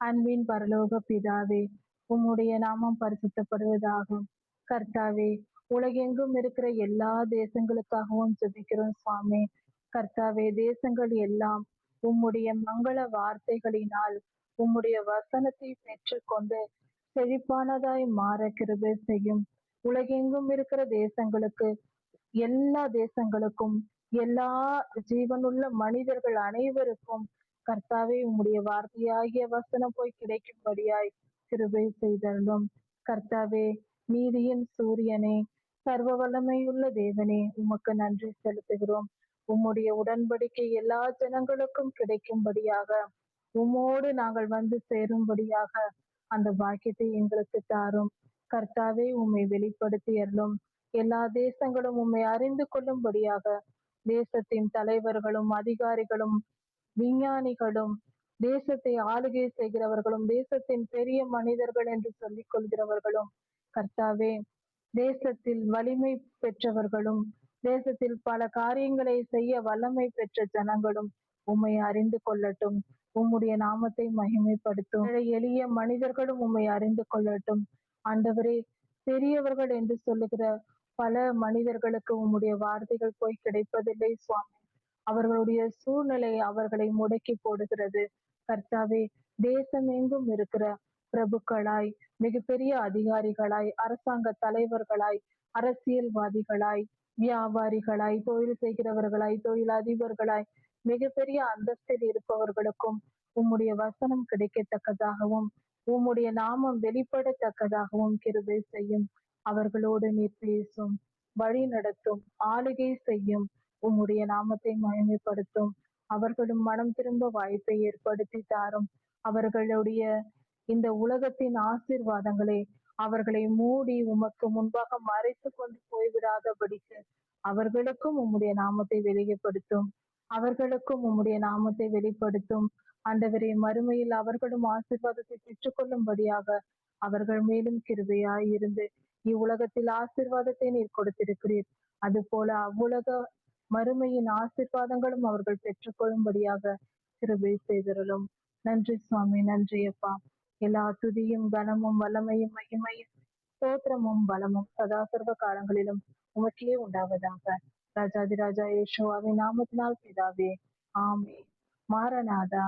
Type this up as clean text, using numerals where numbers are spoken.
அன்பின் பரலோக பிதாவே, உம்முடைய நாமம் பரிசுத்தப்படுவதாகும். கர்த்தாவே, உலகெங்கும் இருக்கிற எல்லா தேசங்களுக்காகவும் ஜெபிக்கிறோம் சுவாமி. கர்த்தாவே, தேசங்கள் எல்லாம் உம்முடைய மங்கள வார்த்தைகளினால் உம்முடைய வசனத்தை பெற்றுக்கொண்டு செழிப்பானதாய் மாற கிருபை செய்யும். உலகெங்கும் இருக்கிற தேசங்களுக்கு, எல்லா தேசங்களுக்கும், எல்லா ஜீவனுள்ள மனிதர்கள் அனைவருக்கும் கர்த்தாவே உம்முடைய வார்த்தையாகிய வசனம் போய் கிடைக்கும்படியாய் கிருபை செய்தருளும். கர்த்தாவே, நீதியின் சூரியனே, சர்வ வல்லமையுள்ள தேவனே, உமக்கு நன்றி செலுத்துகிறோம். உம்முடைய உடன்படிக்கை எல்லா ஜனங்களுக்கும் கிடைக்கும்படியாக, உம்மோடு நாங்கள் வந்து சேரும்படியாக அந்த பாக்கியத்தை எங்களுக்கு தாரும். கர்த்தாவே, உம்மை வெளிப்படுத்தி அருளும். எல்லா தேசங்களும் உம்மை அறிந்து கொள்ளும்படியாக தேசத்தின் தலைவர்களும் அதிகாரிகளும் விஞ்ஞானிகளும் தேசத்தை ஆளுகை செய்கிறவர்களும் தேசத்தின் பெரிய மனிதர்கள் என்று சொல்லிக் கொள்கிறவர்களும் கர்த்தாவே, தேசத்தில் வலிமை பெற்றவர்களும் தேசத்தில் பல காரியங்களை செய்ய வல்லமை பெற்ற ஜனங்களும் உம்மை அறிந்து கொள்ளட்டும். உம்முடைய நாமத்தை மகிமைப்படுத்தும். எளிய மனிதர்களும் உம்மை அறிந்து கொள்ளட்டும். ஆண்டவரே, பெரியவர்கள் என்று சொல்லுகிற பல மனிதர்களுக்கு உம்முடைய வார்த்தைகள் போய் கிடைப்பதில்லை சுவாமி. அவர்களுடைய சூழ்நிலை அவர்களை முடக்கி போடுகிறது. கர்த்தாவே, தேசம் எங்கும் இருக்கிற பிரபுக்களாய், மிகப்பெரிய அதிகாரிகளாய், அரசாங்க தலைவர்களாய், அரசியல்வாதிகளாய், வியாபாரிகளாய், தொழில் செய்கிறவர்களாய், தொழில் அதிபர்களாய், மிகப்பெரிய அந்தஸ்தில் இருப்பவர்களுக்கும் உம்முடைய வசனம் கிடைக்கத்தக்கதாகவும் உம்முடைய நாமம் வெளிப்படத்தக்கதாகவும் கிருபை செய்யும். அவர்களோடு நீர் பேசும், வழி நடத்தும், ஆளுகை செய்யும். உம்முடைய நாமத்தை மகிமைப்படுத்தும். அவர்களும் மனம் திரும்ப வாய்ப்பை ஏற்படுத்தி தாரும். அவர்களுடைய இந்த உலகத்தின் ஆசீர்வாதங்களை அவர்களை மூடி உமக்கு முன்பாக மறைத்து கொண்டு போய்விடாதபடிக்கு அவர்களுக்கும் உம்முடைய நாமத்தை வெளிப்படுத்தும். அவர்களுக்கும் உம்முடைய நாமத்தை வெளிப்படுத்தும். ஆண்டவரே, மறுமையில் அவர்களும் ஆசீர்வாதத்தை பெற்றுக்கொள்ளும்படியாக அவர்கள் மேலும் கிருபையாய் இருந்து இவ்வுலகத்தில் ஆசீர்வாதத்தை நீர் கொடுத்திருக்கிறீர். அது போல அவ்வுலக மறுமையின் ஆசீர்வாதங்களும் அவர்கள் பெற்றுக்கொள்ளும்படியாக கிருபை செய்தருளும். நன்றி சுவாமி, நன்றி அப்பா. எல்லா துதியும் கனமும் வல்லமையும் மகிமையும் ஸ்தோத்திரமும் பலமும் சதா சர்வ காலங்களிலும் உமக்கே உண்டாவதாக. ராஜாதிராஜா இயேசுவின் நாமத்தினால் பிதாவே, ஆமே. மாரநாதா.